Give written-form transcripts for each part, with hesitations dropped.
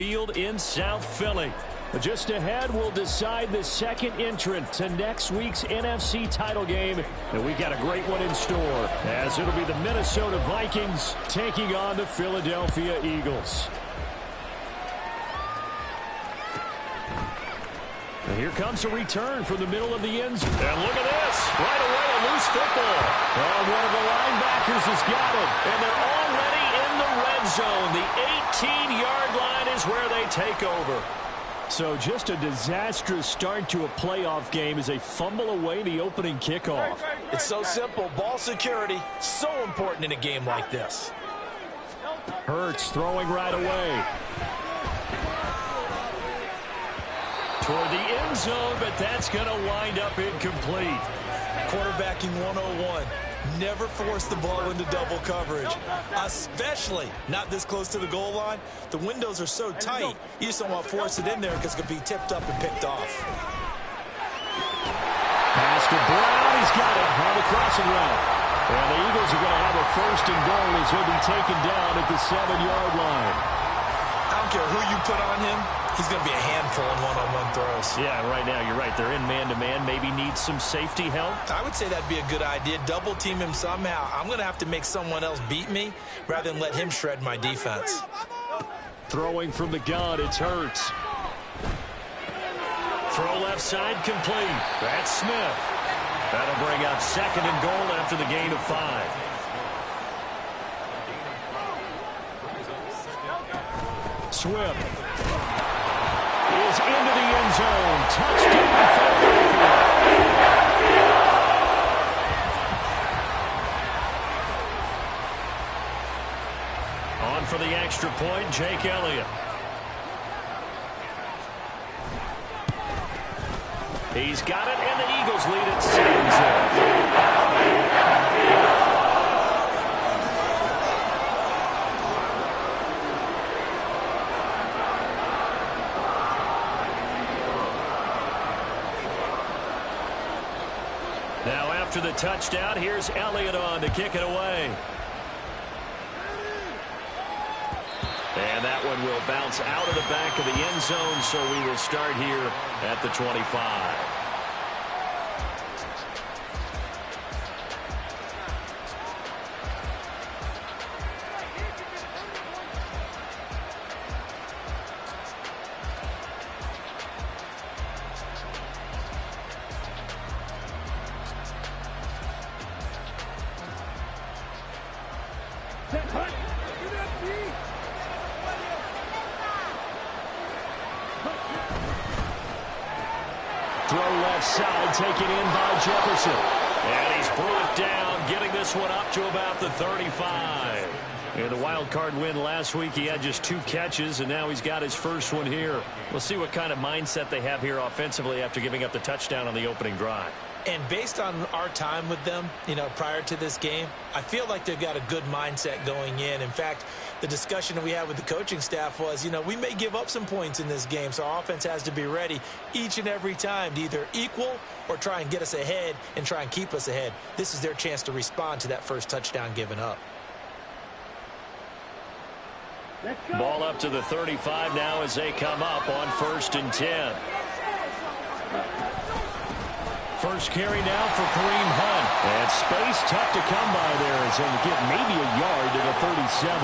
Field in South Philly. Just ahead, we'll decide the second entrant to next week's NFC title game. And we got a great one in store, as it'll be the Minnesota Vikings taking on the Philadelphia Eagles. And here comes a return from the middle of the end zone. And look at this. Right away, a loose football. And one of the linebackers has got it. And they're already in the red zone. The 18-yard line is where they take over. So just a disastrous start to a playoff game as they fumble away the opening kickoff. It's so simple. Ball security, so important in a game like this. Hurts throwing right away. Toward the end zone, but that's going to wind up incomplete. Quarterbacking 101. Never force the ball into double coverage, especially not this close to the goal line. The windows are so tight, you just don't want to force it in there because it could be tipped up and picked off. Pass to Brown. He's got it on the crossing route. And the Eagles are going to have a first and goal as he'll be taken down at the 7-yard line. I don't care who you put on him. He's going to be a handful in one-on-one throws. Yeah, right now you're right. They're in man-to-man. Maybe need some safety help. I would say that'd be a good idea. Double team him somehow. I'm going to have to make someone else beat me rather than let him shred my defense. Throwing from the gun, it's Hurts. Throw left side complete. That's Smith. That'll bring up second and goal after the gain of 5. Swift is into the end zone. Touchdown, Philadelphia. On for the extra point, Jake Elliott. He's got it, and the Eagles lead it 7-0. Now after the touchdown, here's Elliott on to kick it away. And that one will bounce out of the back of the end zone, so we will start here at the 25. Throw left side, taken in by Jefferson. And he's brought down, getting this one up to about the 35. In the wild card win last week, he had just 2 catches, and now he's got his first one here. We'll see what kind of mindset they have here offensively after giving up the touchdown on the opening drive. And based on our time with them, prior to this game, I feel like they've got a good mindset going in. In fact, the discussion that we had with the coaching staff was, we may give up some points in this game, so our offense has to be ready each and every time to either equal or try and get us ahead and try and keep us ahead. This is their chance to respond to that first touchdown given up. Ball up to the 35 now as they come up on 1st and 10. First carry now for Kareem Hunt. And space tough to come by there as he'll get maybe a yard to the 37.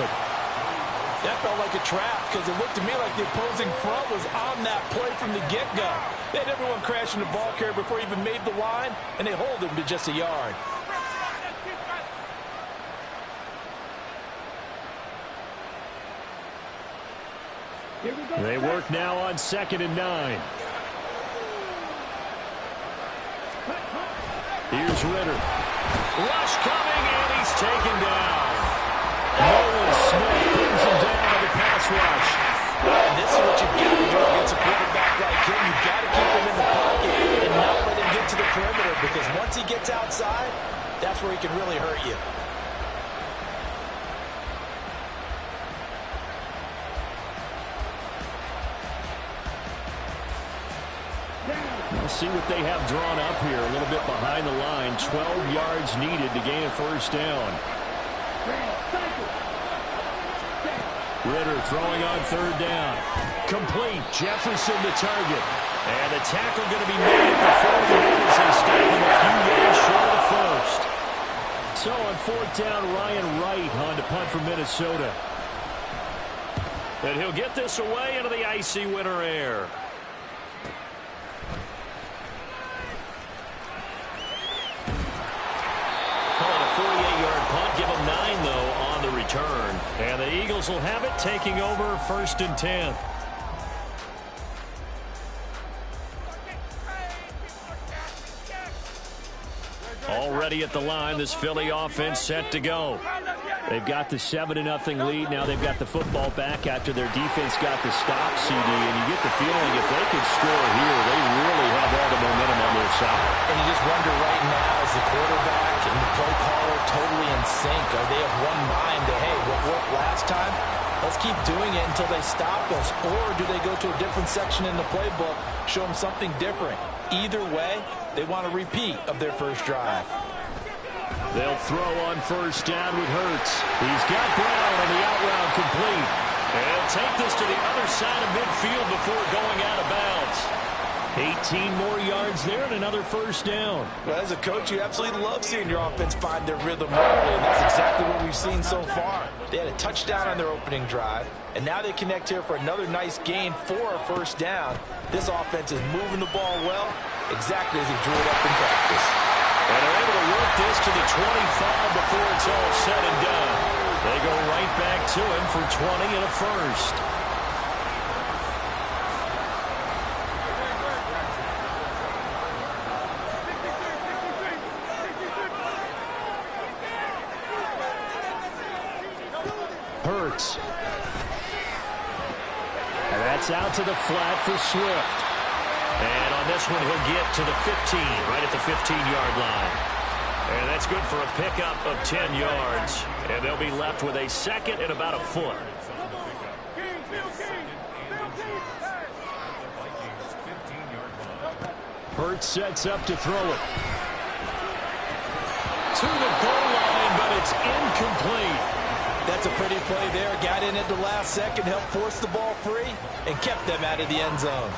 That felt like a trap because it looked to me like the opposing front was on that play from the get-go. They had everyone crashing the ball carrier before he even made the line, and they hold him to just a yard. They work now on 2nd and 9. Here's Ritter. Rush coming, and he's taken down. Nolan Smith brings him down on the pass rush. And this is what you've got to do against a quarterback like him. You've got to keep him in the pocket and not let him get to the perimeter, because once he gets outside, that's where he can really hurt you. We'll see what they have drawn up here. A little bit behind the line. 12 yards needed to gain a first down. Ritter throwing on third down. Complete. Jefferson the target. And the tackle going to be made at the 41 as they stop him a few yards short of first. So on fourth down, Ryan Wright on to punt for Minnesota. And he'll get this away into the icy winter air. Calling a 48-yard punt. Give him 9, though, on the return. And the Eagles will have it, taking over first and 10. Already at the line, this Philly offense set to go. They've got the 7-0 lead. Now they've got the football back after their defense got the stop, CD. And you get the feeling if they could score here, they really have all the momentum on their side. And you just wonder right now, is the quarterback and the play caller totally in sync? Are they of one mind that, hey, what worked last time? Let's keep doing it until they stop us. Or do they go to a different section in the playbook, show them something different? Either way, they want a repeat of their first drive. They'll throw on first down with Hurts. He's got Brown on the out route complete. And he'll take this to the other side of midfield before going out of bounds. 18 more yards there and another first down. Well, as a coach, you absolutely love seeing your offense find their rhythm early, and that's exactly what we've seen so far. They had a touchdown on their opening drive, and now they connect here for another nice gain for a first down. This offense is moving the ball well, exactly as he drew it up in practice. And they're able to work this to the 25 before it's all said and done. They go right back to him for 20 and a first. Hurts. And that's out to the flat for Swift. And on this one, he'll get to the 15, right at the 15-yard line. And that's good for a pickup of 10 yards. And they'll be left with a second and about a foot. Hurts sets up to throw it. To the goal line, but it's incomplete. That's a pretty play there. Got in at the last second, helped force the ball free, and kept them out of the end zone.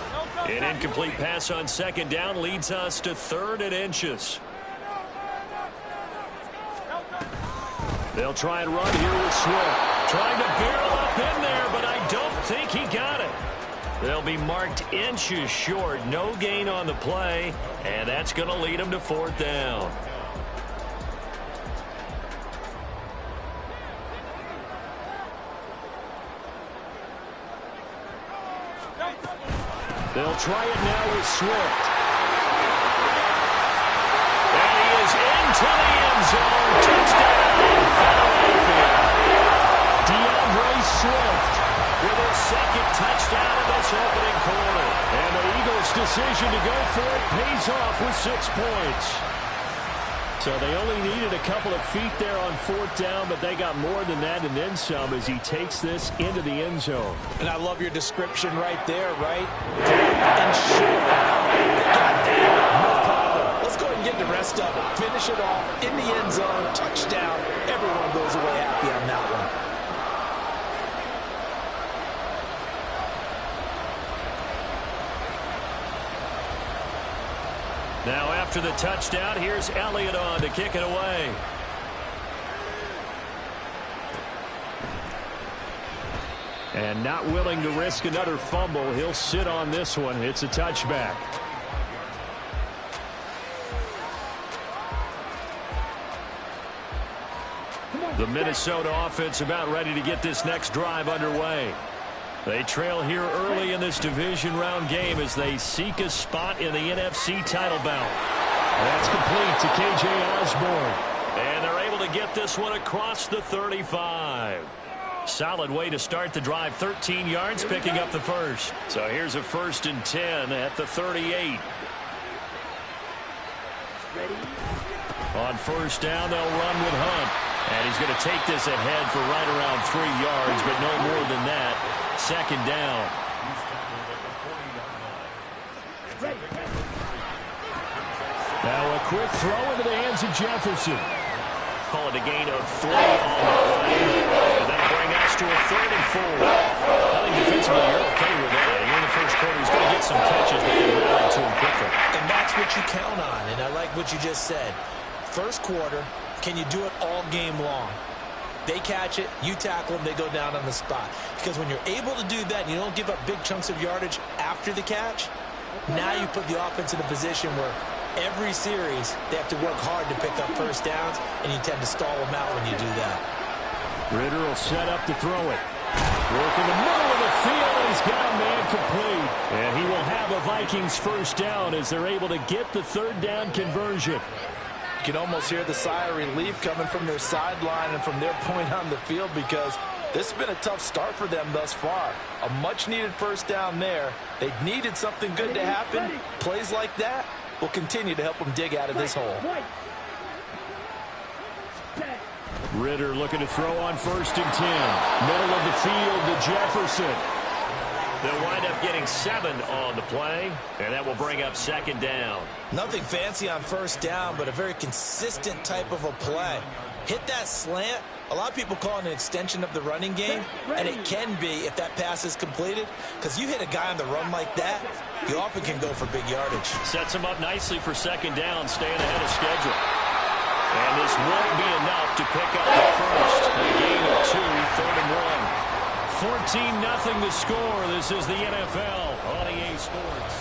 An incomplete pass on second down leads us to 3rd and inches. They'll try and run here with Swift. Trying to barrel up in there, but I don't think he got it. They'll be marked inches short. No gain on the play, and that's going to lead them to 4th down. They'll try it now with Swift. And he is into the end zone. Touchdown, Philadelphia. DeAndre Swift with his second touchdown in this opening quarter. And the Eagles' decision to go for it pays off with 6 points. So they only needed a couple of feet there on 4th down, but they got more than that and then some as he takes this into the end zone. And I love your description right there, right? And sure. Goddamn, no problem. Let's go ahead and get the rest of it. Finish it off in the end zone. Touchdown. Everyone goes away happy on that one. Now after the touchdown, here's Elliott on to kick it away. And not willing to risk another fumble, he'll sit on this one. It's a touchback. The Minnesota offense about ready to get this next drive underway. They trail here early in this division round game as they seek a spot in the NFC title bout. That's complete to K.J. Osborne. And they're able to get this one across the 35. Solid way to start the drive. 13 yards, picking up the first. So here's a 1st and 10 at the 38. On first down, they'll run with Hunt. And he's going to take this ahead for right around 3 yards, but no more than that. 2nd down. Now a quick throw into the hands of Jefferson. Call it a gain of 3 on the play. And then bring us to a 3rd and 4. I think defensively you're okay with that. You're in the first quarter. He's going to get some catches, but they rally to him quickly. And that's what you count on, and I like what you just said. First quarter, can you do it all game long? They catch it, you tackle them, they go down on the spot. Because when you're able to do that and you don't give up big chunks of yardage after the catch, now you put the offense in a position where every series they have to work hard to pick up first downs, and you tend to stall them out when you do that. Ritter will set up to throw it. Work in the middle of the field, and he's got a man complete. And he will have a Vikings first down as they're able to get the 3rd down conversion. You can almost hear the sigh of relief coming from their sideline and from their point on the field, because this has been a tough start for them thus far. A much-needed first down there. They needed something good to happen. Plays like that will continue to help them dig out of this hole. Ritter looking to throw on 1st and 10. Middle of the field to Jefferson. They'll wind up getting 7 on the play, and that will bring up 2nd down. Nothing fancy on first down, but a very consistent type of a play. Hit that slant. A lot of people call it an extension of the running game, and it can be if that pass is completed, because you hit a guy on the run like that, you often can go for big yardage. Sets him up nicely for 2nd down, staying ahead of schedule. And this won't be enough to pick up the first. A gain of 2, 3rd and 1. 14-0 the score. This is the NFL on EA Sports.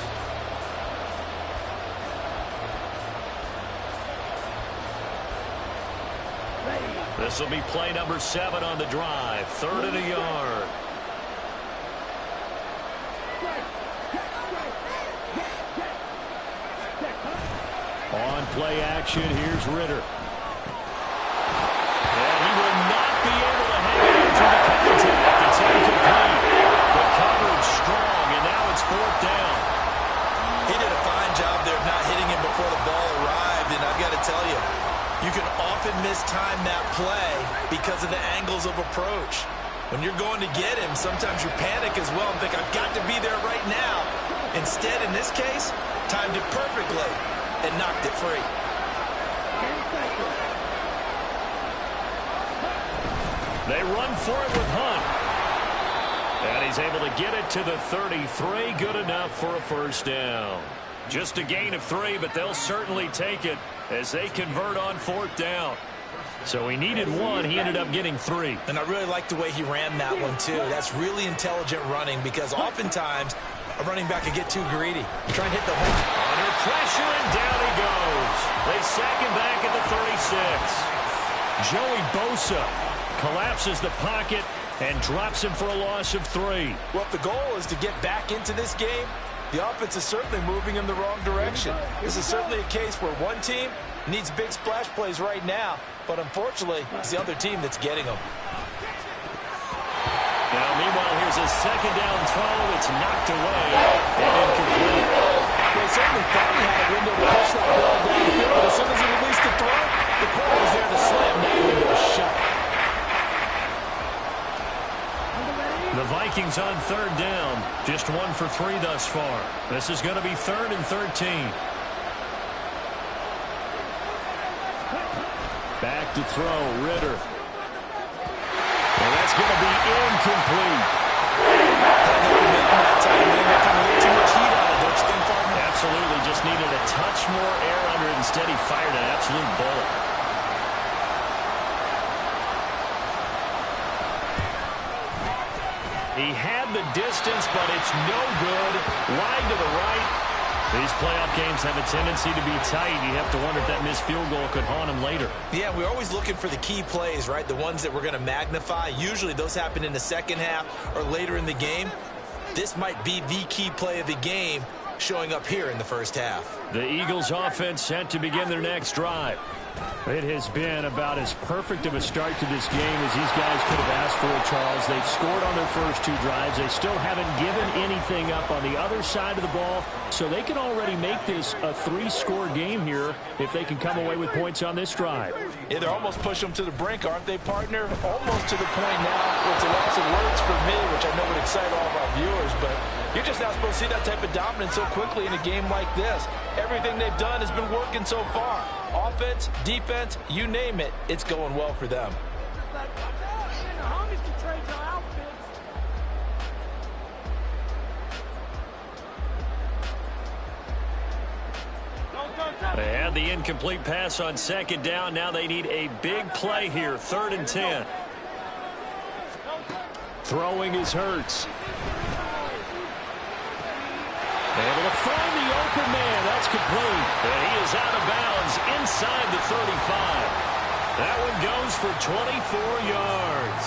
This will be play number 7 on the drive. 3rd and a yard. On play action, here's Ritter. And he will not be able to hang it in through the contact. It's incomplete. The coverage strong, and now it's 4th down. He did a fine job there of not hitting him before the ball arrived, and I've got to tell you, you can often mistime that play because of the angles of approach. When you're going to get him, sometimes you panic as well and think, I've got to be there right now. Instead, in this case, timed it perfectly and knocked it free. They run for it with Hunt. And he's able to get it to the 33. Good enough for a first down. Just a gain of 3, but they'll certainly take it as they convert on 4th down. So he needed 1. He ended up getting 3. And I really like the way he ran that one, too. That's really intelligent running, because oftentimes a running back can get too greedy. Try and hit the hole. Under pressure, and down he goes. They sack him back at the 36. Joey Bosa collapses the pocket and drops him for a loss of 3. Well, if the goal is to get back into this game, the offense is certainly moving in the wrong direction. This is certainly a case where one team needs big splash plays right now, but unfortunately, it's the other team that's getting them. Now, meanwhile, here's a 2nd down throw. It's knocked away and incomplete. They certainly thought he had a window to push that ball downfield, but as soon as he released the throw, the corner was there to slam that window shut. The Vikings on 3rd down. Just 1 for 3 thus far. This is going to be 3rd and 13. Back to throw, Ritter. And that's going to be incomplete. Absolutely, just needed a touch more air under it. Instead, he fired an absolute bullet. He had the distance, but it's no good. Wide to the right. These playoff games have a tendency to be tight. You have to wonder if that missed field goal could haunt him later. Yeah, we're always looking for the key plays, right? The ones that we're going to magnify. Usually those happen in the second half or later in the game. This might be the key play of the game showing up here in the first half. The Eagles offense set to begin their next drive. It has been about as perfect of a start to this game as these guys could have asked for, Charles. They've scored on their first 2 drives. They still haven't given anything up on the other side of the ball, so they can already make this a 3-score game here if they can come away with points on this drive. Yeah, they're almost pushing them to the brink, aren't they, partner? Almost to the point now where it's a loss of words for me, which I know would excite all of our viewers, but you're just not supposed to see that type of dominance so quickly in a game like this. Everything they've done has been working so far. Offense, defense, you name it, it's going well for them. They had the incomplete pass on second down. Now they need a big play here. 3rd and 10. Throwing is Hurts. Able to find the open man. That's complete. And he is out of bounds inside the 35. That one goes for 24 yards.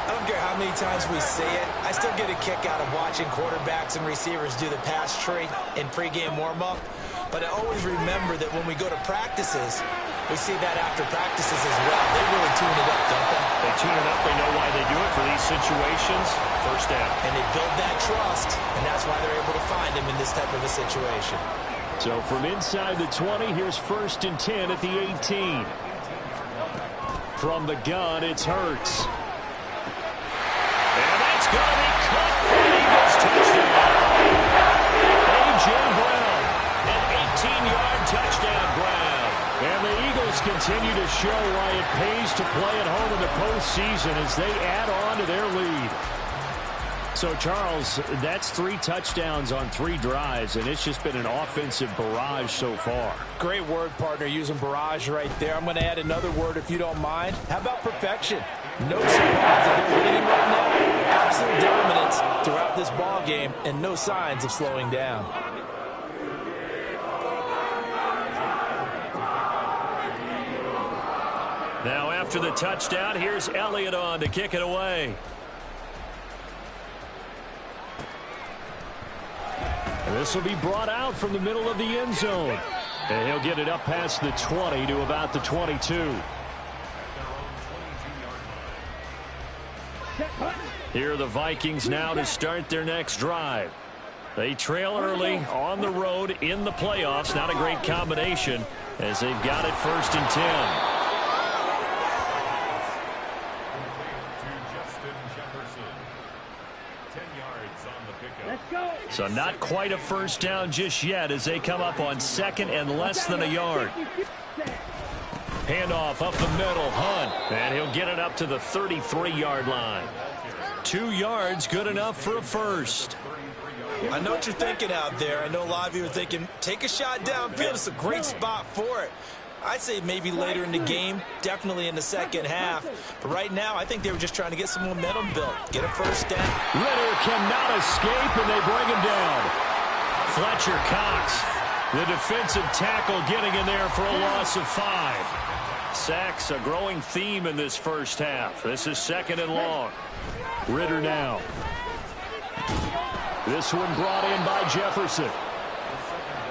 I don't care how many times we say it. I still get a kick out of watching quarterbacks and receivers do the pass tree in pregame warm-up. But I always remember that when we go to practices, we see that after practices as well. They really tune it up, don't they? They tune it up. They know why they do it for these situations. First down. And they build that trust, and that's why they're able to find him in this type of a situation. So from inside the 20, here's 1st and 10 at the 18. From the gun, it's Hurts. And that's going to be caught for an Eagles touchdown. A.J. Brown, an 18-yard touchdown grab. And the Eagles continue to show why it pays to play at home in the postseason as they add on to their lead. So, Charles, that's 3 touchdowns on 3 drives, and it's just been an offensive barrage so far. Great word, partner, using barrage right there. I'm going to add another word if you don't mind. How about perfection? No surprise that they're winning right now. Absolute dominance throughout this ball game, and no signs of slowing down. Now, after the touchdown, here's Elliott on to kick it away. This will be brought out from the middle of the end zone. And he'll get it up past the 20 to about the 22. Here are the Vikings now to start their next drive. They trail early on the road in the playoffs. Not a great combination as they've got it 1st and 10. So not quite a first down just yet as they come up on 2nd and less than a yard. Handoff up the middle, Hunt. And he'll get it up to the 33-yard line. 2 yards, good enough for a first. I know what you're thinking out there. I know a lot of you are thinking, take a shot downfield. It's a great spot for it. I'd say maybe later in the game, definitely in the second half. But right now, I think they were just trying to get some momentum built. Get a first down. Ritter cannot escape, and they bring him down. Fletcher Cox, the defensive tackle, getting in there for a loss of 5. Sacks, a growing theme in this first half. This is 2nd and long. Ritter now. This one brought in by Jefferson.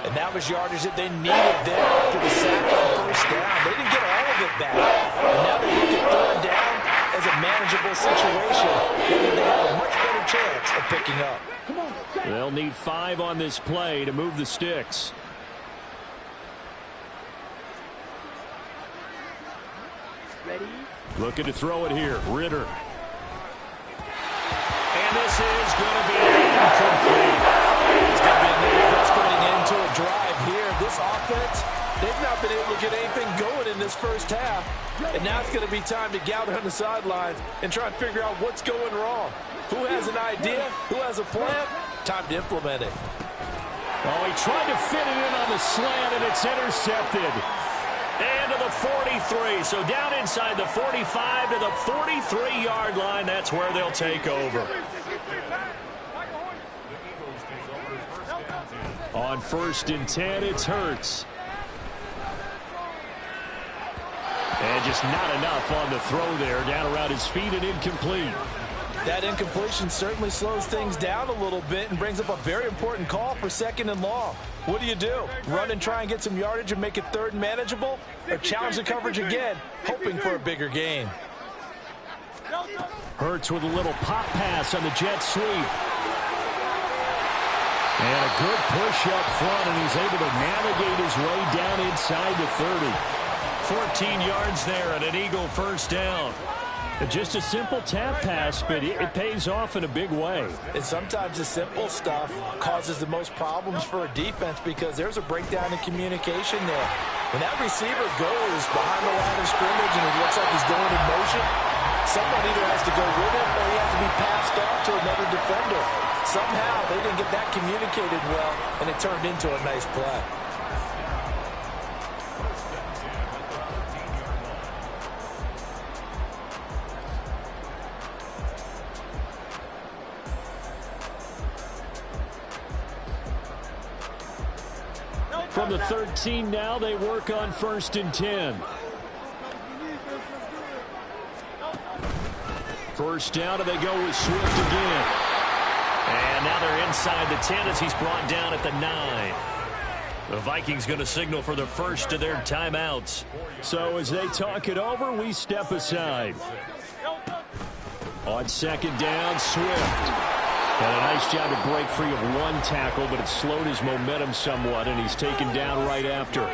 And that was yardage that they needed there after the sack on first down. They didn't get all of it back. And now they look at 3rd down as a manageable situation where they have a much better chance of picking up. They'll need 5 on this play to move the sticks. Ready? Looking to throw it here. Ritter. And this is going to be incomplete. It's going to be another frustrating end to a drive here. This offense, they've not been able to get anything going in this first half. And now it's going to be time to gather on the sidelines and try and figure out what's going wrong. Who has an idea? Who has a plan? Time to implement it. Oh, he tried to fit it in on the slant, and it's intercepted. And to the 43. So down inside the 45 to the 43-yard line. That's where they'll take over. On 1st and 10, it's Hurts. And just not enough on the throw there. Down around his feet and incomplete. That incompletion certainly slows things down a little bit and brings up a very important call for 2nd and long. What do? Run and try and get some yardage and make it 3rd and manageable? Or challenge the coverage again, hoping for a bigger gain? Hurts with a little pop pass on the jet sweep. And a good push up front, and he's able to navigate his way down inside the 30. 14 yards there and an Eagle first down. Just a simple tap pass, but it pays off in a big way. And sometimes the simple stuff causes the most problems for a defense because there's a breakdown in communication there. When that receiver goes behind the line of scrimmage and it looks like he's going in motion, someone either has to go with him or he has to be passed off to another defender. Somehow they didn't get that communicated well, and it turned into a nice play. From the 13 now, they work on 1st and 10. First down, and they go with Swift again. And now they're inside the 10 as he's brought down at the 9. The Vikings going to signal for the first of their timeouts. So as they talk it over, we step aside. On 2nd down, Swift. And a nice job to break free of one tackle, but it slowed his momentum somewhat, and he's taken down right after.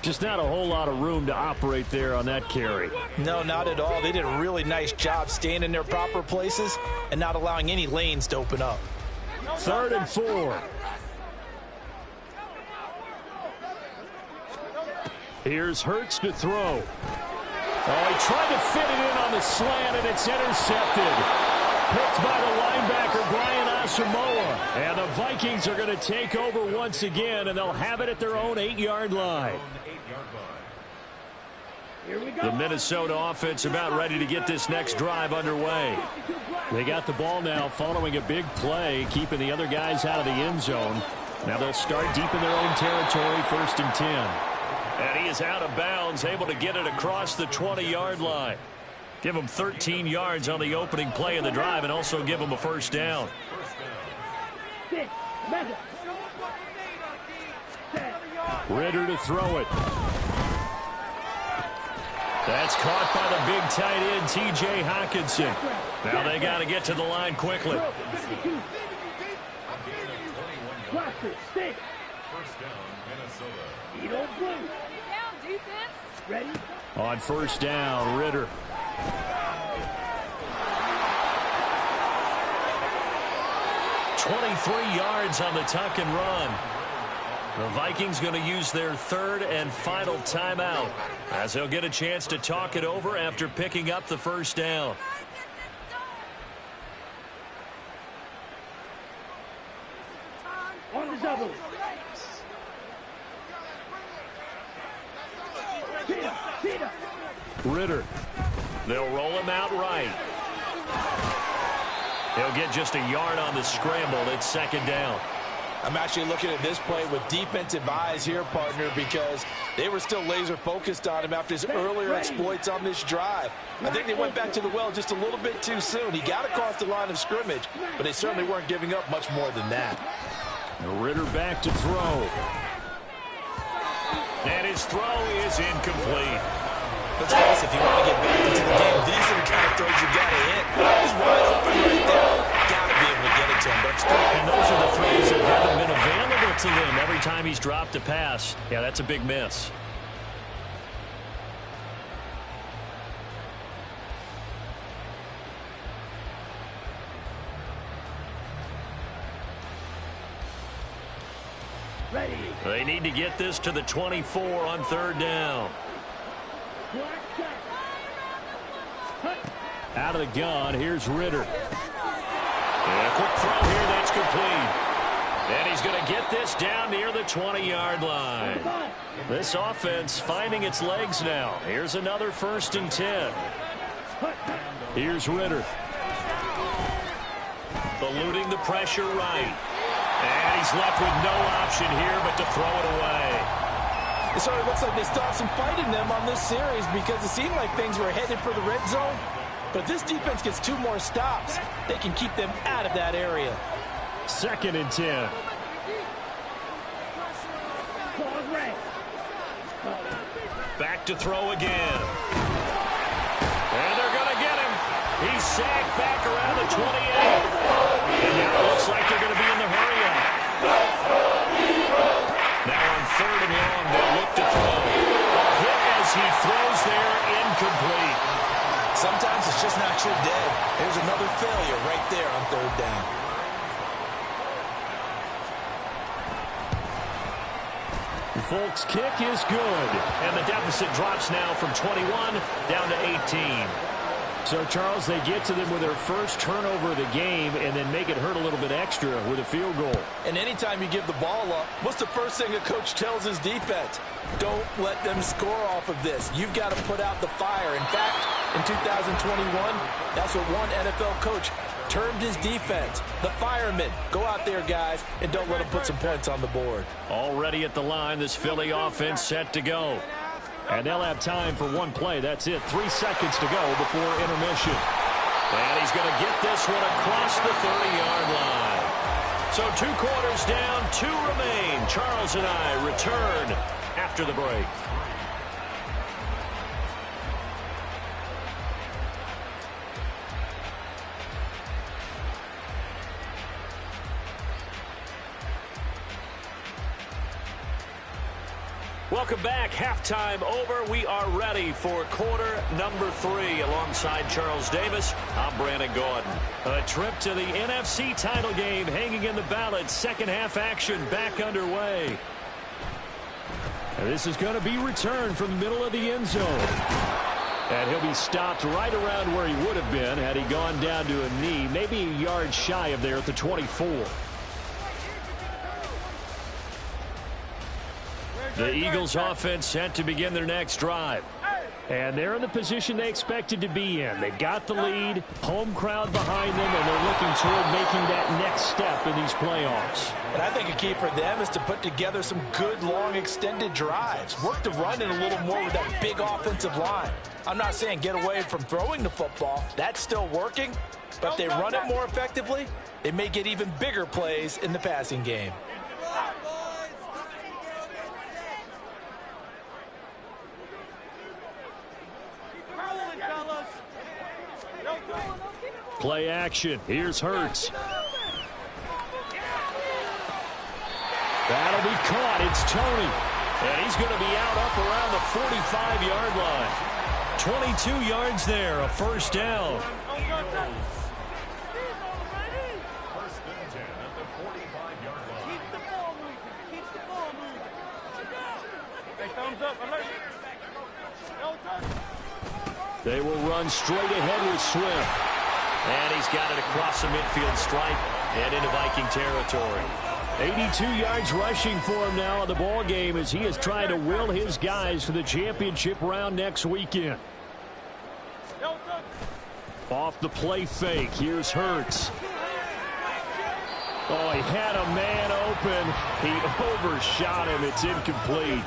Just not a whole lot of room to operate there on that carry. No, not at all. They did a really nice job staying in their proper places and not allowing any lanes to open up. 3rd and 4. Here's Hurts to throw. Oh, he tried to fit it in on the slant, and it's intercepted. Picked by the linebacker, Brian Asamoah. And the Vikings are going to take over once again, and they'll have it at their own 8-yard line. The Minnesota offense about ready to get this next drive underway. They got the ball now following a big play, keeping the other guys out of the end zone. Now they'll start deep in their own territory, 1st and 10. And he is out of bounds, able to get it across the 20-yard line. Give him 13 yards on the opening play of the drive and also give him a first down. Ritter to throw it. That's caught by the big tight end, T.J. Hockenson. Now they got to get to the line quickly. On 1st down, Ritter. "23 yards on the tuck and run." The Vikings going to use their 3rd and final timeout as they'll get a chance to talk it over after picking up the first down. On the double. Ritter. They'll roll him out right. He'll get just a yard on the scramble. It's 2nd down. I'm actually looking at this play with defensive eyes here, partner, because they were still laser focused on him after his earlier exploits on this drive. I think they went back to the well just a little bit too soon. He got across the line of scrimmage, but they certainly weren't giving up much more than that. Ritter back to throw. And his throw is incomplete. Let's face it, if you want to get back into the game, these are the kind of throws you got to hit. He's wide open right there. Got to be able to get it to him. And those are the throws that haven't been available to him every time he's dropped a pass. Yeah, that's a big miss. Ready. They need to get this to the 24 on 3rd down. Out of the gun, here's Ritter. And a quick throw here, that's complete. And he's going to get this down near the 20-yard line. This offense finding its legs now. Here's another 1st and 10. Here's Ritter. Eluding the pressure right. And he's left with no option here but to throw it away. It sort of looks like they stopped some fight in them on this series because it seemed like things were headed for the red zone. But if this defense gets 2 more stops, they can keep them out of that area. 2nd and 10. Back to throw again. And they're going to get him. He's sacked back around the 28. And now it looks like they're going to be in the hurry-up. Now on 3rd and long, they'll look to throw. A hit as he throws there, incomplete. Sometimes it's just not your day. There's another failure right there on 3rd down. Folks' kick is good. And the deficit drops now from 21 down to 18. So, Charles, they get to them with their first turnover of the game and then make it hurt a little bit extra with a field goal. And anytime you give the ball up, what's the first thing a coach tells his defense? Don't let them score off of this. You've got to put out the fire. In fact, in 2021, that's what one NFL coach termed his defense, the firemen. Go out there, guys, and don't let them put some points on the board. Already at the line, this Philly offense set to go. And they'll have time for one play. That's it. 3 seconds to go before intermission. And he's going to get this one across the 30-yard line. So 2 quarters down, 2 remain. Charles and I return after the break. Welcome back. Halftime over. We are ready for quarter number 3. Alongside Charles Davis, I'm Brandon Gordon. A trip to the NFC title game hanging in the balance. Second half action back underway. And this is going to be returned from the middle of the end zone. And he'll be stopped right around where he would have been had he gone down to a knee, maybe a yard shy of there at the 24. The Eagles offense set to begin their next drive. And they're in the position they expected to be in. They've got the lead, home crowd behind them, and they're looking toward making that next step in these playoffs. And I think a key for them is to put together some good, long, extended drives. Work the run in a little more with that big offensive line. I'm not saying get away from throwing the football. That's still working. But if they run it more effectively, it may get even bigger plays in the passing game. Play action. Here's Hurts. That'll be caught. It's Tony. And he's going to be out up around the 45-yard line. 22 yards there, a first down. They will run straight ahead with Swift. And he's got it across the midfield stripe and into Viking territory. 82 yards rushing for him now in the ball game as he is trying to will his guys to the championship round next weekend. Off the play fake, here's Hurts. Oh, he had a man open. He overshot him. It's incomplete.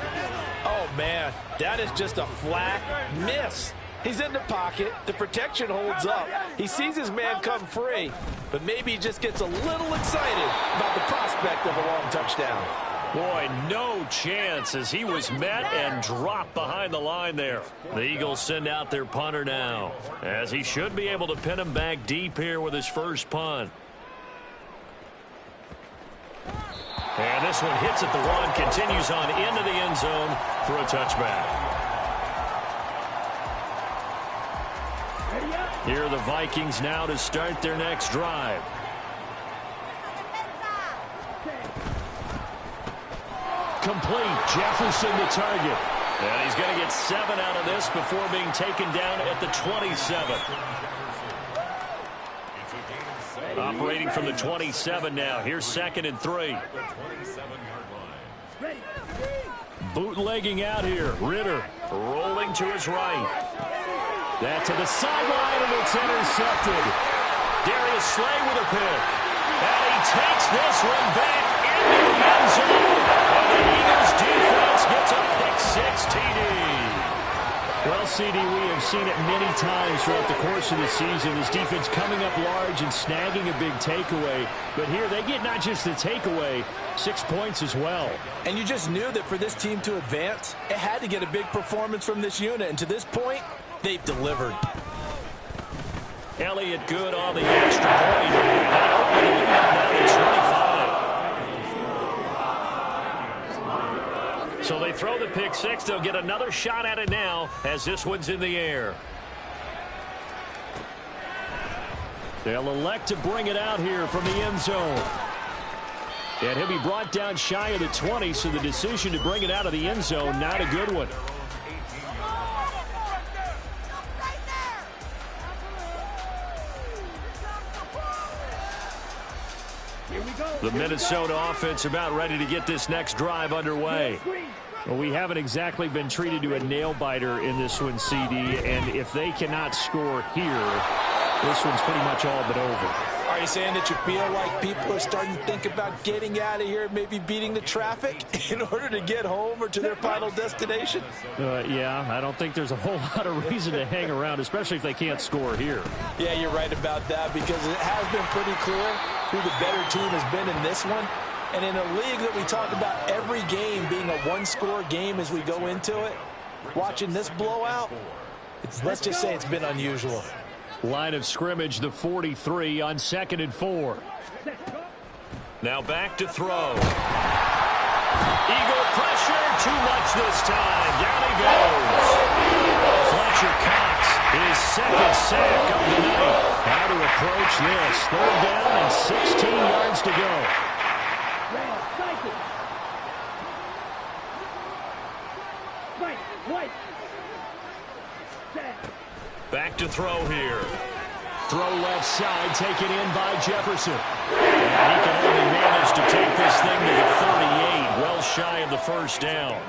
Oh, man, that is just a flat miss. He's in the pocket. The protection holds up. He sees his man come free, but maybe he just gets a little excited about the prospect of a long touchdown. Boy, no chance as he was met and dropped behind the line there. The Eagles send out their punter now, as he should be able to pin him back deep here with his first punt. And this one hits at the 1, continues on into the end zone for a touchback. Here are the Vikings now to start their next drive. Complete. Jefferson the target. And he's going to get 7 out of this before being taken down at the 27. Operating from the 27 now. Here's 2nd and 3. Bootlegging out here. Ritter rolling to his right. That to the sideline, and it's intercepted. Darius Slay with a pick. And he takes this one back into the end zone. And the Eagles defense gets a pick-6 TD. Well, CD, we have seen it many times throughout the course of the season. This defense coming up large and snagging a big takeaway. But here they get not just the takeaway, 6 points as well. And you just knew that for this team to advance, it had to get a big performance from this unit. And to this point, they've delivered. Elliott good on the extra point. Now 25. So they throw the pick-6. They'll get another shot at it now as this one's in the air. They'll elect to bring it out here from the end zone. And he'll be brought down shy of the 20, so the decision to bring it out of the end zone, not a good one. The Minnesota offense about ready to get this next drive underway. Well, we haven't exactly been treated to a nail-biter in this one, CD, and if they cannot score here, this one's pretty much all but over. you saying that you feel like people are starting to think about getting out of here, maybe beating the traffic in order to get home or to their final destination? Yeah, I don't think there's a whole lot of reason to hang around, especially if they can't score here. Yeah, you're right about that, because it has been pretty clear who the better team has been in this one. And in a league that we talk about every game being a one-score game as we go into it, watching this blowout, let's just say it's been unusual. Line of scrimmage, the 43 on 2nd and 4. Now back to throw. Eagle pressure, too much this time. Down he goes. Fletcher Cox, his second sack of the night. How to approach this. 3rd down and 16 yards to go. Back to throw here. Throw left side, taken in by Jefferson. And he can only manage to take this thing to the 38, well shy of the 1st down.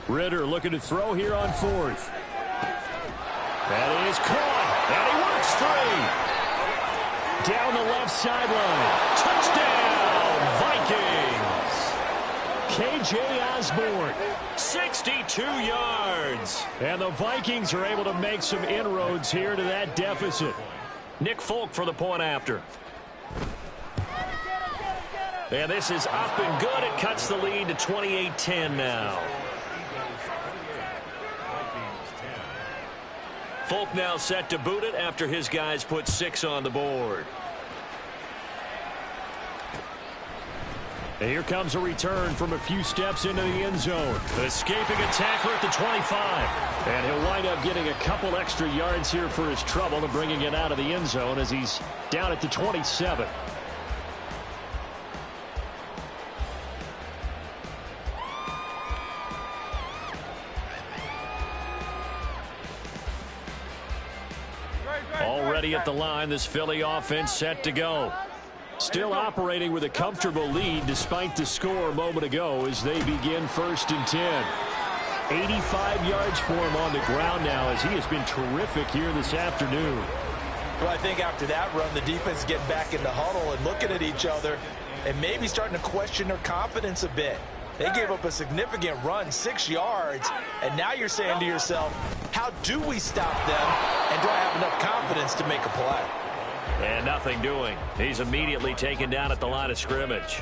Ritter looking to throw here on 4th. That is caught, and he works 3. Down the left sideline. Touchdown, Vikings. K.J. Osborne, 62 yards. And the Vikings are able to make some inroads here to that deficit. Nick Folk for the point after. And this is up and good. It cuts the lead to 28-10 now. Folk now set to boot it after his guys put 6 on the board. And here comes a return from a few steps into the end zone. Escaping a tackler at the 25. And he'll wind up getting a couple extra yards here for his trouble and bringing it out of the end zone as he's down at the 27. Already at the line, this Philly offense set to go. Still operating with a comfortable lead despite the score a moment ago as they begin 1st and 10. 85 yards for him on the ground now as he has been terrific here this afternoon. Well, I think after that run, the defense get back in the huddle and looking at each other and maybe starting to question their confidence a bit. They gave up a significant run, 6 yards, and now you're saying to yourself, how do we stop them, and do I have enough confidence to make a play? And nothing doing. He's immediately taken down at the line of scrimmage.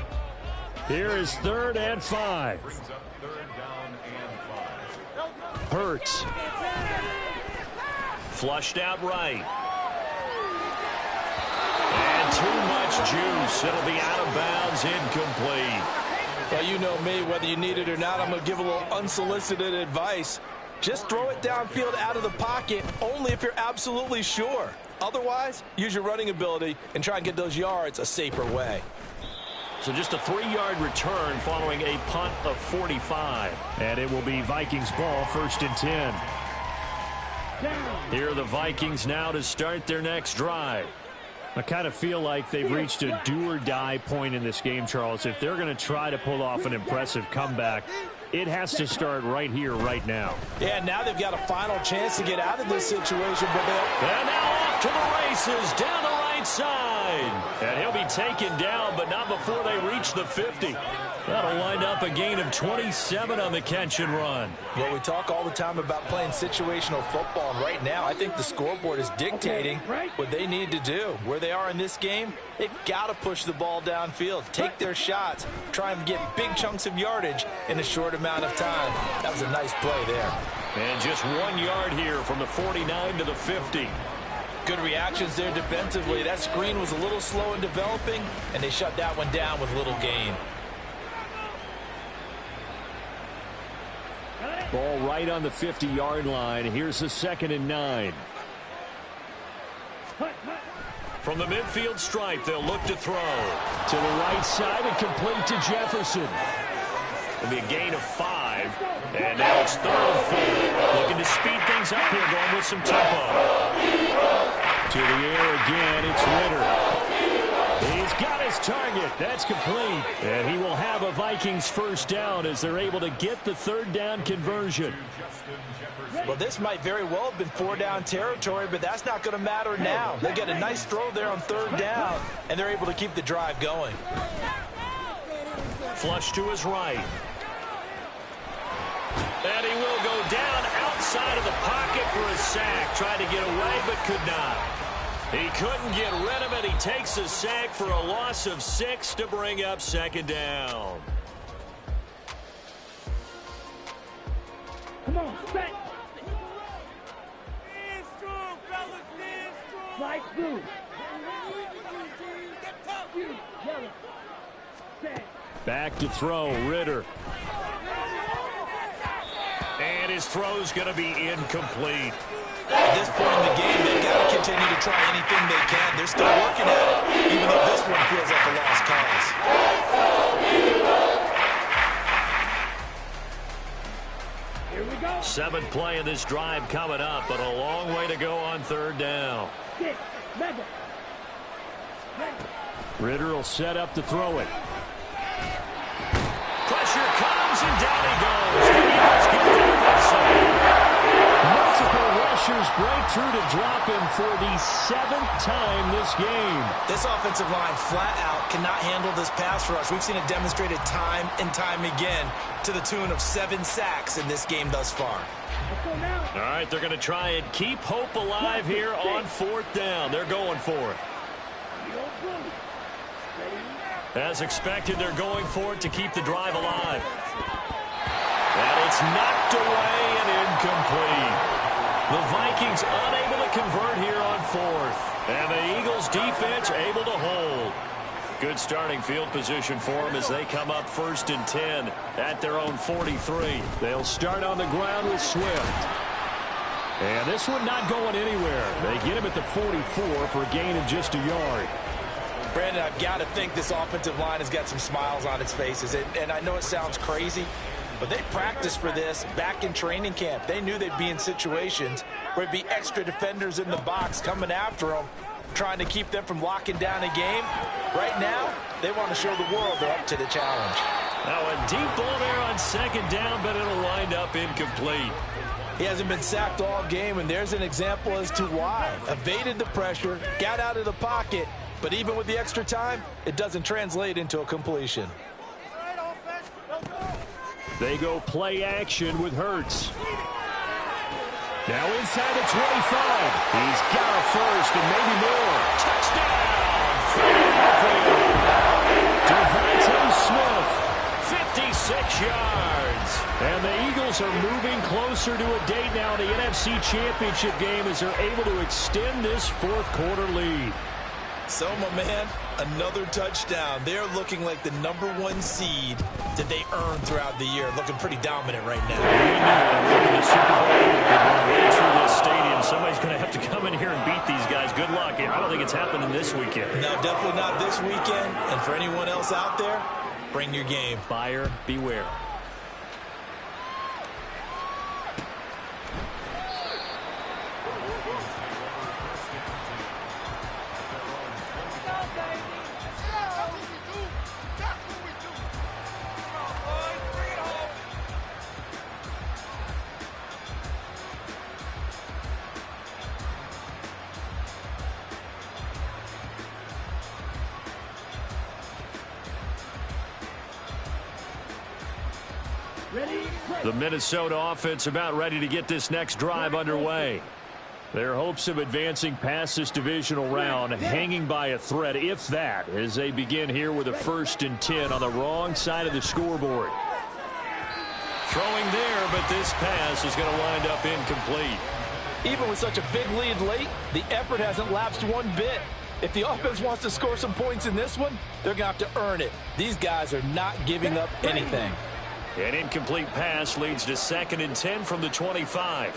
Here is 3rd and 5. Hurts. Flushed out right. And too much juice. It'll be out of bounds, incomplete. Well, you know me, whether you need it or not, I'm going to give a little unsolicited advice. Just throw it downfield out of the pocket only if you're absolutely sure. Otherwise, use your running ability and try and get those yards a safer way. So just a 3-yard return following a punt of 45. And it will be Vikings ball, 1st and 10. Here are the Vikings now to start their next drive. I kind of feel like they've reached a do-or-die point in this game, Charles. If they're going to try to pull off an impressive comeback, it has to start right here, right now. Yeah, now they've got a final chance to get out of this situation. But and now off to the races, down the right side. And he'll be taken down, but not before they reach the 50. That'll wind up a gain of 27 on the catch and run. Well, we talk all the time about playing situational football, and right now I think the scoreboard is dictating what they need to do. Where they are in this game, they've got to push the ball downfield, take their shots, try and get big chunks of yardage in a short amount of time. That was a nice play there. And just 1 yard here from the 49 to the 50. Good reactions there defensively. That screen was a little slow in developing, and they shut that one down with little gain. Ball right on the 50-yard line. Here's the 2nd and 9. From the midfield stripe, they'll look to throw. To the right side and complete to Jefferson. It'll be a gain of 5. And now it's 3rd and 4. Looking to speed things up here, going with some tempo. To the air again, it's Ritter. He's got his target. That's complete. And he will have a Vikings first down as they're able to get the third down conversion. Well, this might very well have been four-down territory, but that's not going to matter now. They get a nice throw there on third down, and they're able to keep the drive going. Flush to his right. And he will go down outside of the pocket for a sack. Tried to get away, but could not. He couldn't get rid of it. He takes a sack for a loss of 6 to bring up second down. Come on, set. Right through. Back to throw, Ritter. And his throw's going to be incomplete. At this point in the game, they've got to continue to try anything they can. They're still working at it, even though this one feels like a lost cause. Here we go. 7th play of this drive coming up, but a long way to go on third down. 6, 7. Ritter will set up to throw it. Pressure comes, and down he goes. The Eagles get down that side. Multiple rushers break through to drop him for the 7th time this game. This offensive line flat out cannot handle this pass rush. We've seen it demonstrated time and time again to the tune of 7 sacks in this game thus far. All right, they're going to try and keep hope alive here on 4th down. They're going for it. As expected, they're going for it to keep the drive alive. And it's knocked away and incomplete. The Vikings unable to convert here on 4th. And the Eagles defense able to hold. Good starting field position for them as they come up 1st and 10 at their own 43. They'll start on the ground with Swift. And this one not going anywhere. They get him at the 44 for a gain of just a yard. Brandon, I've got to think this offensive line has got some smiles on its faces. And I know it sounds crazy, but they practiced for this back in training camp. They knew they'd be in situations where it'd be extra defenders in the box coming after them, trying to keep them from locking down a game. Right now, they want to show the world they're up to the challenge. Now a deep ball there on 2nd down, but it'll wind up incomplete. He hasn't been sacked all game, and there's an example as to why. Evaded the pressure, got out of the pocket, but even with the extra time, it doesn't translate into a completion. They go play action with Hurts. Now inside the 25. He's got a first and maybe more. Touchdown! Devontae Smith, 56 yards. And the Eagles are moving closer to a date now in the NFC Championship game as they're able to extend this 4th quarter lead. So, my man, another touchdown. They're looking like the #1 seed that they earned throughout the year. Looking pretty dominant right now. The Super Bowl right through this stadium. Somebody's going to have to come in here and beat these guys. Good luck. I don't think it's happening this weekend. No, definitely not this weekend. And for anyone else out there, bring your game. Buyer beware. The Minnesota offense about ready to get this next drive underway. Their hopes of advancing past this divisional round hanging by a thread, if that, as they begin here with a 1st and 10 on the wrong side of the scoreboard. Throwing there, but this pass is going to wind up incomplete. Even with such a big lead late, the effort hasn't lapsed one bit. If the offense wants to score some points in this one, they're going to have to earn it. These guys are not giving up anything. An incomplete pass leads to 2nd and 10 from the 25.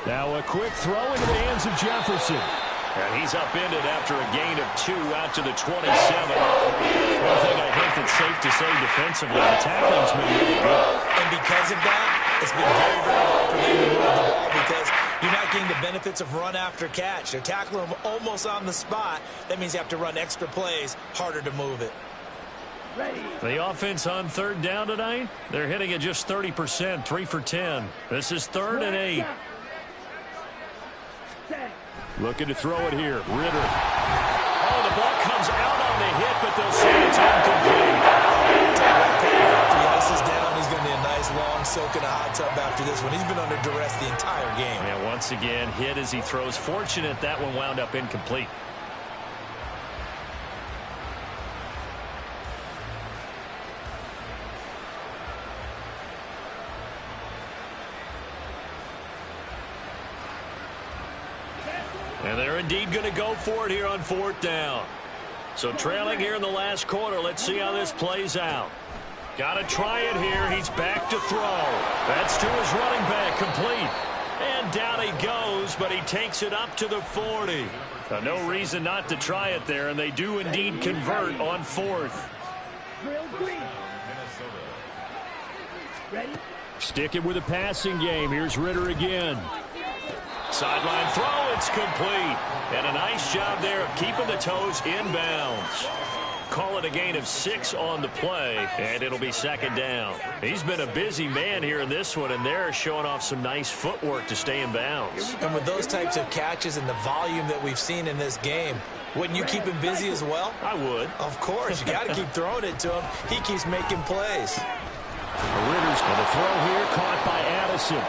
Now a quick throw into the hands of Jefferson. And he's upended after a gain of 2 out to the 27. One thing I think that's safe to say defensively, the tackling's been really good. And because of that, it's been very, very hard for them to move the ball because You're not getting the benefits of run after catch. They're tackling him almost on the spot. That means you have to run extra plays, harder to move it. The offense on third down tonight, they're hitting at just 30%, 3 for 10. This is 3rd and 8. Looking to throw it here. Ritter. Oh, the ball comes out on the hit, but they'll say it's incomplete. This is down. He's going to need a nice long soak in a hot tub after this one. He's been under duress the entire game. And once again, hit as he throws. Fortunate that one wound up incomplete. And they're indeed going to go for it here on 4th down. So trailing here in the last quarter. Let's see how this plays out. Got to try it here. He's back to throw. That's to his running back, complete. And down he goes, but he takes it up to the 40. No reason not to try it there, and they do indeed convert on 4th. Sticking with a passing game. Here's Ritter again. Sideline throw, it's complete. And a nice job there of keeping the toes inbounds. Call it a gain of 6 on the play, and it'll be 2nd down. He's been a busy man here in this one, and they're showing off some nice footwork to stay in bounds. And with those types of catches and the volume that we've seen in this game, wouldn't you keep him busy as well? I would. Of course. You got to keep throwing it to him. He keeps making plays. Ritter's going to throw here, caught by Addison.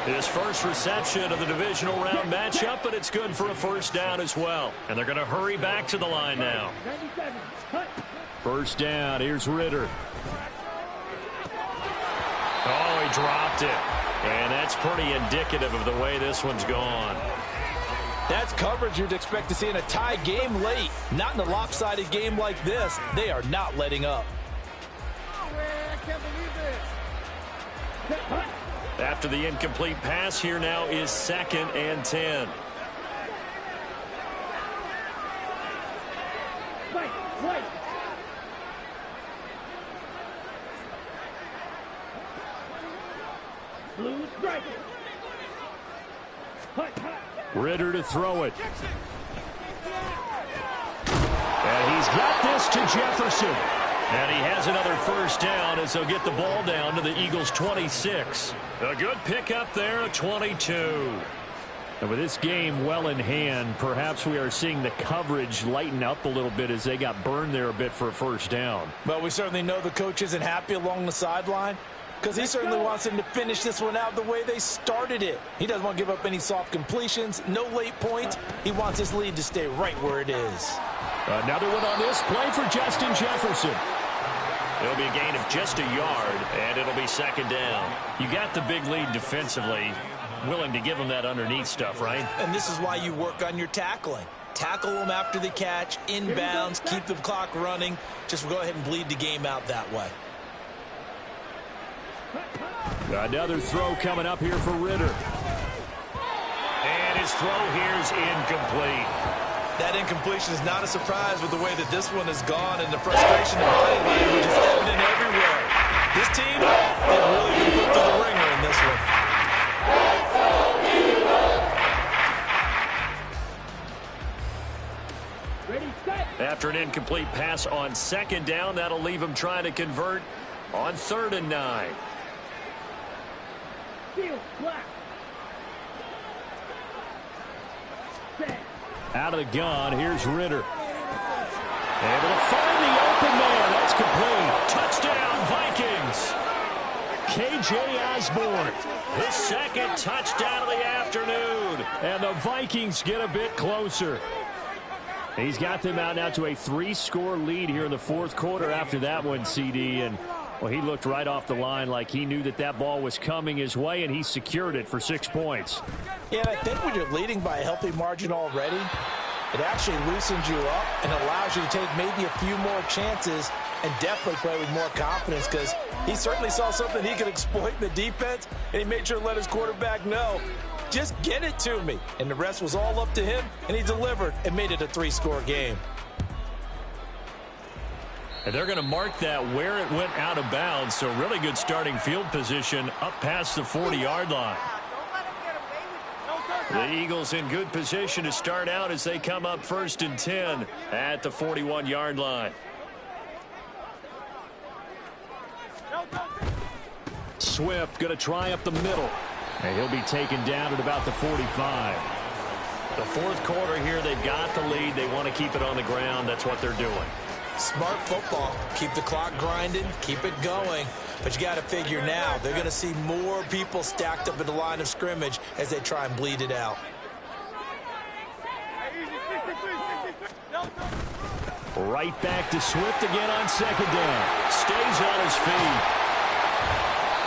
His first reception of the divisional round matchup, but it's good for a 1st down as well. And they're going to hurry back to the line now. 1st down, here's Ritter. Oh, he dropped it. And that's pretty indicative of the way this one's gone. That's coverage you'd expect to see in a tie game late. Not in a lopsided game like this. They are not letting up. Oh, man, I can't believe this. After the incomplete pass, here now is 2nd and 10. Wait. Blue strike. Ritter to throw it. And he's got this to Jefferson. And he has another 1st down as they'll get the ball down to the Eagles' 26. A good pickup there, a 22. And with this game well in hand, perhaps we are seeing the coverage lighten up a little bit as they got burned there a bit for a 1st down. Well, we certainly know the coach isn't happy along the sideline because he certainly wants them to finish this one out the way they started it. He doesn't want to give up any soft completions, no late points. He wants his lead to stay right where it is. Another one on this play for Justin Jefferson. It'll be a gain of just a yard, and it'll be 2nd down. You got the big lead defensively. Willing to give them that underneath stuff, right? And this is why you work on your tackling. Tackle them after the catch, inbounds, keep the clock running. Just go ahead and bleed the game out that way. Another throw coming up here for Ritter. And his throw here's incomplete. That incompletion is not a surprise with the way that this one has gone, and the frustration and body language is evident everywhere. This team, they've really been put through the ringer in this one. After an incomplete pass on 2nd down, that'll leave him trying to convert on 3rd and 9. Out of the gun, here's Ritter. Able to find the open man. That's complete. Touchdown, Vikings. K.J. Osborne, his 2nd touchdown of the afternoon. And the Vikings get a bit closer. He's got them out now to a 3-score lead here in the 4th quarter after that one, CD. And, well, he looked right off the line like he knew that that ball was coming his way, and he secured it for 6 points. Yeah, and I think when you're leading by a healthy margin already, it actually loosens you up and allows you to take maybe a few more chances and definitely play with more confidence because he certainly saw something he could exploit in the defense, and he made sure to let his quarterback know, just get it to me. And the rest was all up to him, and he delivered and made it a 3-score game. And they're going to mark that where it went out of bounds, so really good starting field position up past the 40-yard line. The Eagles in good position to start out as they come up 1st and 10 at the 41-yard line. Swift going to try up the middle. And he'll be taken down at about the 45. The fourth quarter here, they've got the lead. They want to keep it on the ground. That's what they're doing. Smart football. Keep the clock grinding. Keep it going. But you got to figure now, they're going to see more people stacked up at the line of scrimmage as they try and bleed it out. Right back to Swift again on 2nd down. Stays on his feet.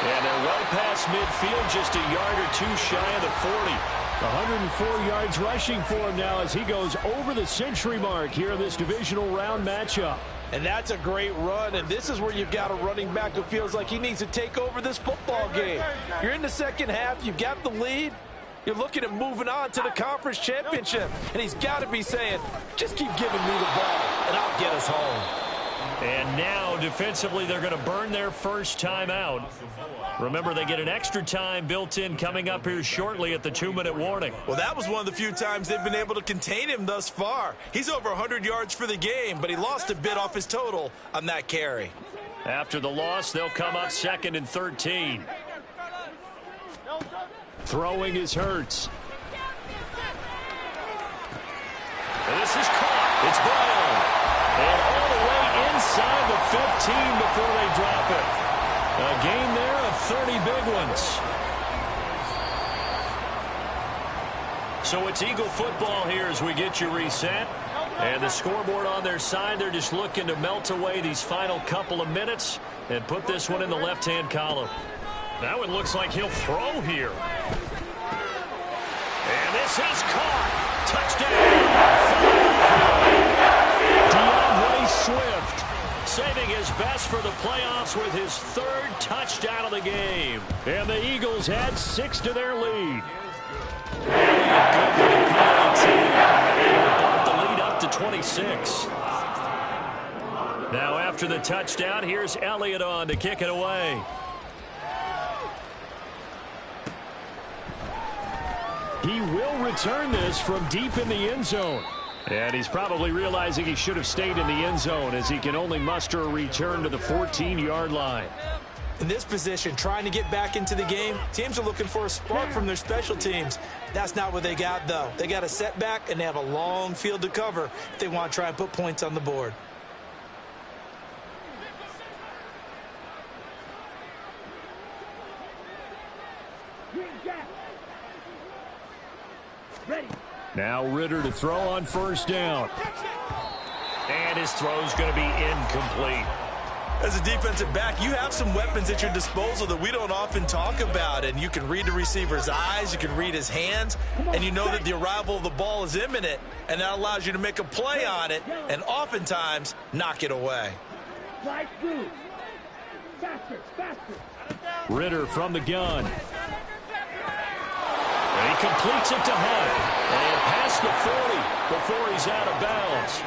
And they're well past midfield, just a yard or two shy of the 40. 104 yards rushing for him now as he goes over the century mark here in this divisional round matchup. And that's a great run, and this is where you've got a running back who feels like he needs to take over this football game. You're in the second half, you've got the lead, you're looking at moving on to the conference championship, and he's got to be saying, just keep giving me the ball, and I'll get us home. And now, defensively, they're going to burn their first time out. Remember, they get an extra time built in coming up here shortly at the 2-minute warning. Well, that was one of the few times they've been able to contain him thus far. He's over 100 yards for the game, but he lost a bit off his total on that carry. After the loss, they'll come up 2nd and 13. Throwing is Hurts. And this is caught. It's Brown. And all the way inside the 15 before they drop it. A gain there of 30 big ones. So it's Eagle football here as we get you reset. And the scoreboard on their side, they're just looking to melt away these final couple of minutes and put this one in the left-hand column. Now it looks like he'll throw here. And this is caught. Touchdown. Swift saving his best for the playoffs with his 3rd touchdown of the game. And the Eagles add 6 to their lead. The lead up to 26. Now after the touchdown, here's Elliott on to kick it away. He will return this from deep in the end zone. And he's probably realizing he should have stayed in the end zone as he can only muster a return to the 14-yard line. In this position, trying to get back into the game, teams are looking for a spark from their special teams. That's not what they got, though. They got a setback, and they have a long field to cover if they want to try and put points on the board. Ready. Now Ritter to throw on 1st down. And his throw's going to be incomplete. As a defensive back, you have some weapons at your disposal that we don't often talk about. And you can read the receiver's eyes, you can read his hands, and you know that the arrival of the ball is imminent. And that allows you to make a play on it and oftentimes knock it away. Slide through. Faster, faster. Ritter from the gun. And he completes it to Hunt. And past the 40 before he's out of bounds.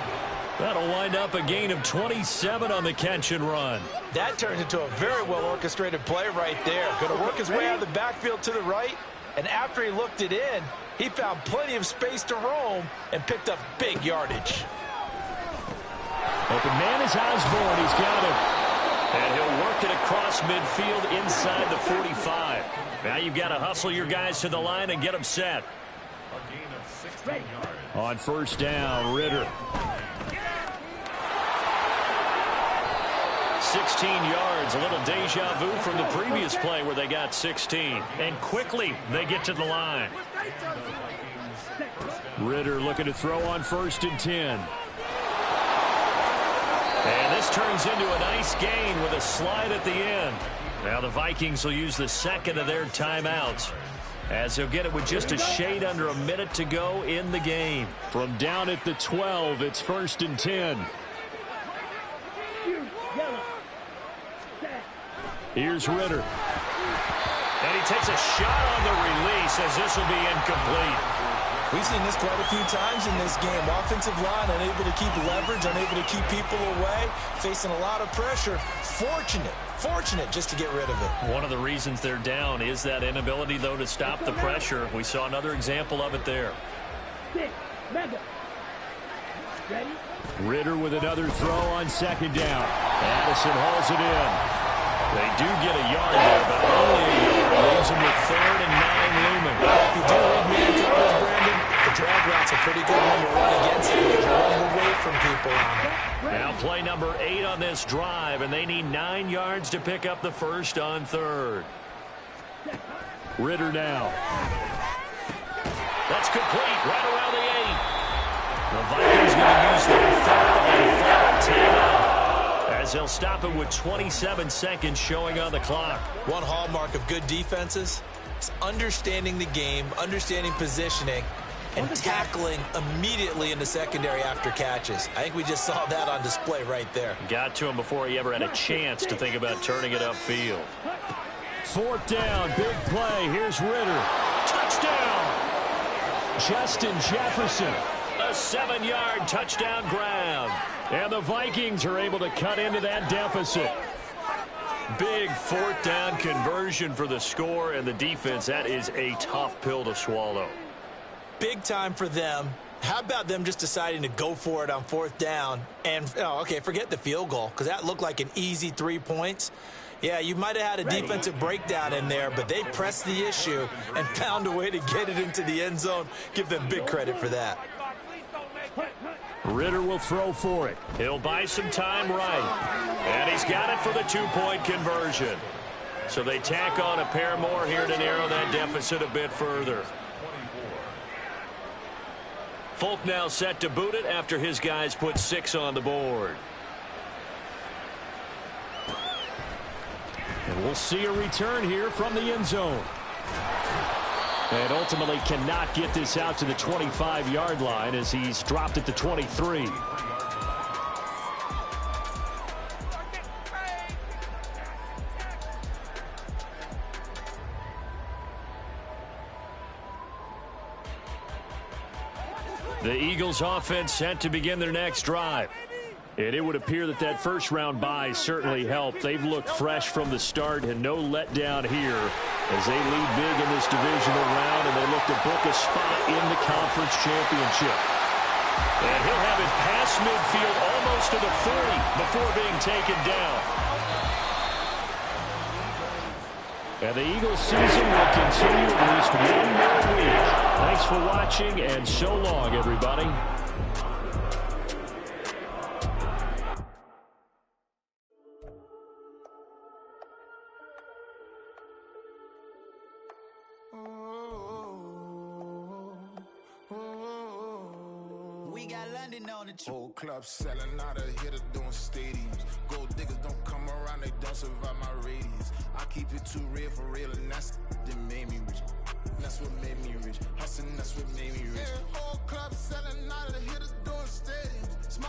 That'll wind up a gain of 27 on the catch and run. That turns into a very well-orchestrated play right there. Going to work his way out of the backfield to the right. And after he looked it in, he found plenty of space to roam and picked up big yardage. Open man is Osborne. He's got him. And he'll work it across midfield inside the 45. Now you've got to hustle your guys to the line and get them set. On 1st down, Ritter. 16 yards, a little deja vu from the previous play where they got 16. And quickly they get to the line. Ritter looking to throw on 1st and 10. And this turns into a nice gain with a slide at the end. Now the Vikings will use the 2nd of their timeouts, as they'll get it with just a shade under a minute to go in the game. From down at the 12, it's 1st and 10. Here's Ritter. And he takes a shot on the release as this will be incomplete. We've seen this quite a few times in this game. Offensive line unable to keep leverage, unable to keep people away, facing a lot of pressure. Fortunate just to get rid of it. One of the reasons they're down is that inability, though, to stop the pressure. We saw another example of it there. Ready? Ritter with another throw on second down. Addison hauls it in. They do get a yard there, but only a yard. Leaves them with 3rd and 9 looming. If you do read man coverage, Brandon, the drag route's a pretty good one to run against it because you're running away from people on it. Now play number 8 on this drive, and they need 9 yards to pick up the first on 3rd. Ritter now. That's complete right around the 8. The Vikings going to use their 3rd and final timeout, as they'll stop it with 27 seconds showing on the clock. One hallmark of good defenses is understanding the game, understanding positioning, and tackling immediately in the secondary after catches. I think we just saw that on display right there. Got to him before he ever had a chance to think about turning it upfield. 4th down, big play. Here's Ritter. Touchdown! Justin Jefferson. A 7-yard touchdown grab. And the Vikings are able to cut into that deficit. Big 4th down conversion for the score, and the defense, that is a tough pill to swallow. Big time for them. How about them just deciding to go for it on 4th down? And, okay, forget the field goal, because that looked like an easy 3 points. Yeah, you might have had a defensive breakdown in there, but they pressed the issue and found a way to get it into the end zone. Give them big credit for that. Ritter will throw for it. He'll buy some time right. And he's got it for the 2-point conversion. So they tack on a pair more here to narrow that deficit a bit further. Folk now set to boot it after his guys put 6 on the board. And we'll see a return here from the end zone. And ultimately cannot get this out to the 25-yard line as he's dropped at the 23. The Eagles offense set to begin their next drive. And it would appear that that first-round bye certainly helped. They've looked fresh from the start and no letdown here as they lead big in this divisional round, and they look to book a spot in the conference championship. And he'll have it past midfield almost to the 40 before being taken down. And the Eagles season will continue at least one more week. Thanks for watching, and so long, everybody. Whole club selling out of hitter doing stadiums. Gold diggers don't come around, they don't survive my radius. I keep it too real for real, and that's that made me rich. That's what made me rich. Hustling, that's what made me rich. Whole club selling out of hitters doing stadiums.